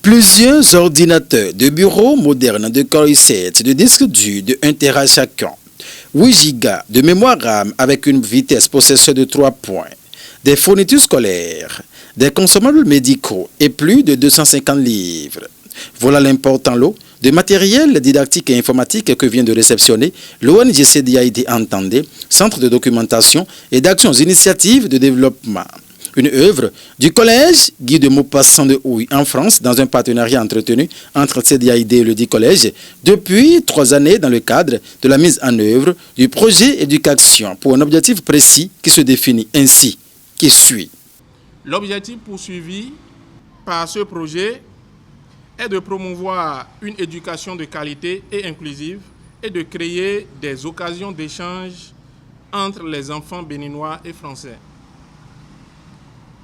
Plusieurs ordinateurs de bureau modernes de Core i7 de disque dur de 1 Tera chacun, 8 Go de mémoire RAM avec une vitesse processeur de 3 points, des fournitures scolaires, des consommables médicaux et plus de 250 livres. Voilà l'important lot de matériel didactique et informatique que vient de réceptionner l'ONG CDAID Entendez, Centre de documentation et d'actions initiatives de développement. Une œuvre du collège Guy de Maupassant de Houille en France dans un partenariat entretenu entre CDAID et le dit collège depuis 3 années dans le cadre de la mise en œuvre du projet éducation pour un objectif précis qui se définit ainsi, qui suit. L'objectif poursuivi par ce projet est de promouvoir une éducation de qualité et inclusive et de créer des occasions d'échange entre les enfants béninois et français.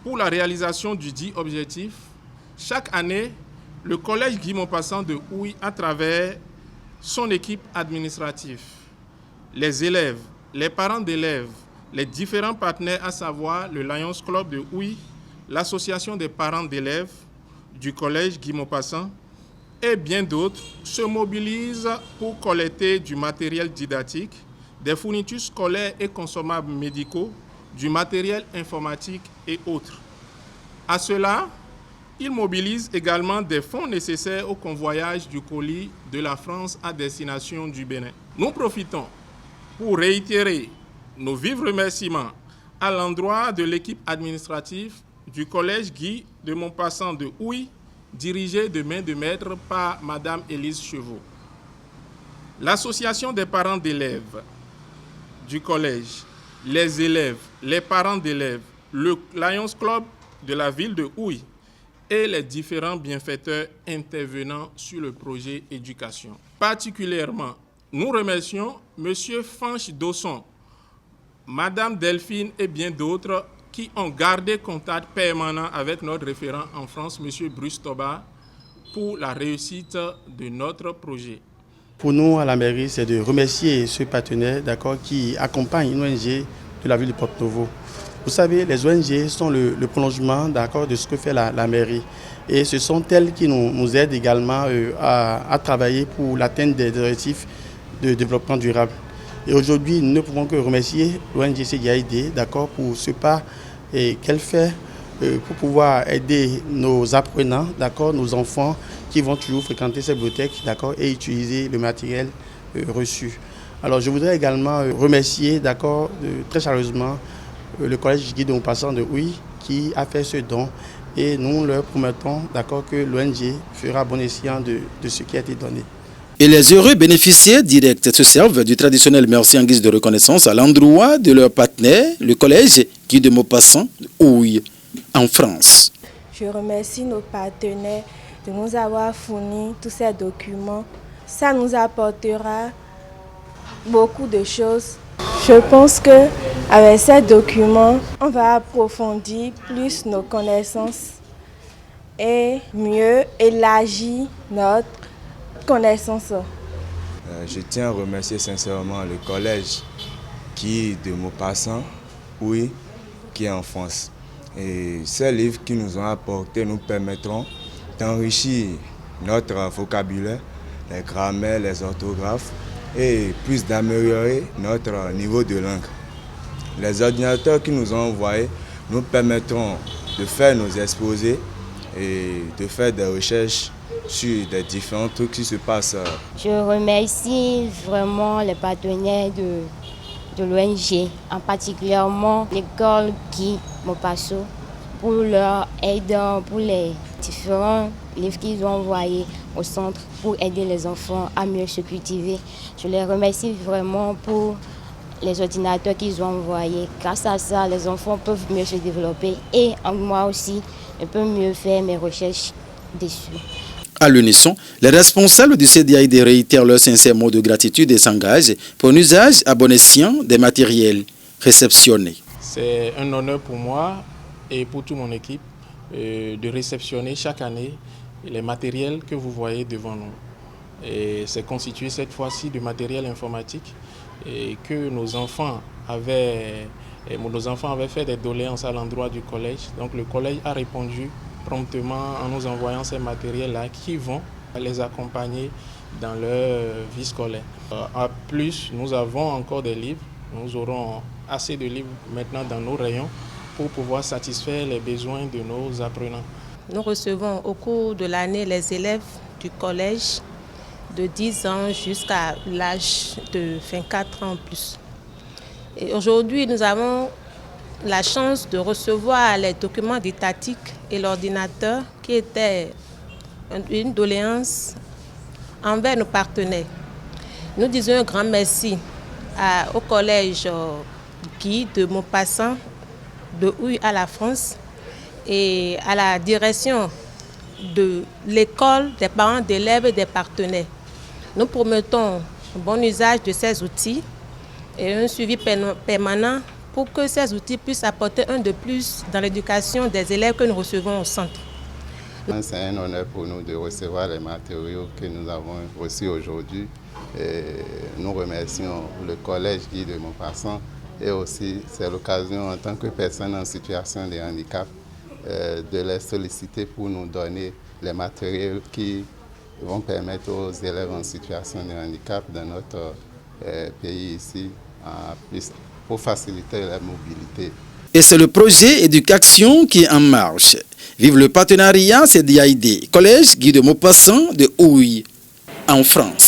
Pour la réalisation du dit objectif, chaque année, le collège Guy Maupassant de Houille, à travers son équipe administrative, les élèves, les parents d'élèves, les différents partenaires, à savoir le Lions Club de Houille, l'association des parents d'élèves du collège Guy Maupassant et bien d'autres, se mobilisent pour collecter du matériel didactique, des fournitures scolaires et consommables médicaux, du matériel informatique et autres. À cela, il mobilise également des fonds nécessaires au convoyage du colis de la France à destination du Bénin. Nous profitons pour réitérer nos vifs remerciements à l'endroit de l'équipe administrative du collège Guy de Maupassant de Houille, dirigée de main de maître par Madame Élise Chevaux. L'association des parents d'élèves du collège, les élèves, les parents d'élèves, le Lions Club de la ville de Houille et les différents bienfaiteurs intervenant sur le projet éducation. Particulièrement, nous remercions M. Fanch Dosson, Mme Delphine et bien d'autres qui ont gardé contact permanent avec notre référent en France, M. Bruce Toba, pour la réussite de notre projet. Pour nous, à la mairie, c'est de remercier ce partenaire qui accompagne une ONG de la ville de Porto-Novo. Vous savez, les ONG sont le prolongement de ce que fait la mairie. Et ce sont elles qui nous aident également à travailler pour l'atteinte des objectifs de développement durable. Et aujourd'hui, nous ne pouvons que remercier l'ONG CDAID pour ce pas qu'elle fait pour pouvoir aider nos apprenants, nos enfants qui vont toujours fréquenter ces bibliothèques et utiliser le matériel reçu. Alors je voudrais également remercier très chaleureusement le collège Guy de Maupassant de Houille qui a fait ce don et nous leur promettons que l'ONG fera bon escient de ce qui a été donné. Et les heureux bénéficiaires directs se servent du traditionnel merci en guise de reconnaissance à l'endroit de leur partenaire, le collège Guy de Maupassant de Houille en France. Je remercie nos partenaires de nous avoir fourni tous ces documents. Ça nous apportera beaucoup de choses. Je pense qu'avec ces documents, on va approfondir plus nos connaissances et mieux élargir notre connaissance. Je tiens à remercier sincèrement le collège Guy de Maupassant, oui, qui est en France. Et ces livres qui nous ont apportés nous permettront d'enrichir notre vocabulaire, les grammaires, les orthographes, et plus d'améliorer notre niveau de langue. Les ordinateurs qui nous ont envoyés nous permettront de faire nos exposés et de faire des recherches sur des différents trucs qui se passent. Je remercie vraiment les partenaires de l'ONG, en particulièrement l'école Guy Maupassant, pour leur aide, pour les différents livres qu'ils ont envoyés au centre pour aider les enfants à mieux se cultiver. Je les remercie vraiment pour les ordinateurs qu'ils ont envoyés. Grâce à ça, les enfants peuvent mieux se développer et moi aussi, je peux mieux faire mes recherches dessus. À l'unisson, les responsables du CDAID réitèrent leurs sincères mots de gratitude et s'engagent pour un usage à bon escient des matériels réceptionnés. C'est un honneur pour moi et pour toute mon équipe de réceptionner chaque année les matériels que vous voyez devant nous. Et c'est constitué cette fois-ci de matériel informatique et que nos enfants avaient fait des doléances à l'endroit du collège. Donc le collège a répondu promptement en nous envoyant ces matériels-là qui vont les accompagner dans leur vie scolaire. En plus, nous avons encore des livres. Nous aurons assez de livres maintenant dans nos rayons pour pouvoir satisfaire les besoins de nos apprenants. Nous recevons au cours de l'année les élèves du collège de 10 ans jusqu'à l'âge de 24 ans en plus. Et aujourd'hui, nous avons la chance de recevoir les documents didactiques et l'ordinateur qui était une doléance envers nos partenaires. Nous disons un grand merci au collège Guy de Maupassant de Houille à la France et à la direction de l'école, des parents d'élèves et des partenaires. Nous promettons un bon usage de ces outils et un suivi permanent pour que ces outils puissent apporter un de plus dans l'éducation des élèves que nous recevons au centre. C'est un honneur pour nous de recevoir les matériaux que nous avons reçus aujourd'hui. Nous remercions le collège Guy de Maupassant et aussi c'est l'occasion en tant que personne en situation de handicap de les solliciter pour nous donner les matériaux qui vont permettre aux élèves en situation de handicap dans notre pays ici pour faciliter la mobilité. Et c'est le projet Éducation qui est en marche. Vive le partenariat CDAID, Collège Guy de Maupassant de Houille, en France.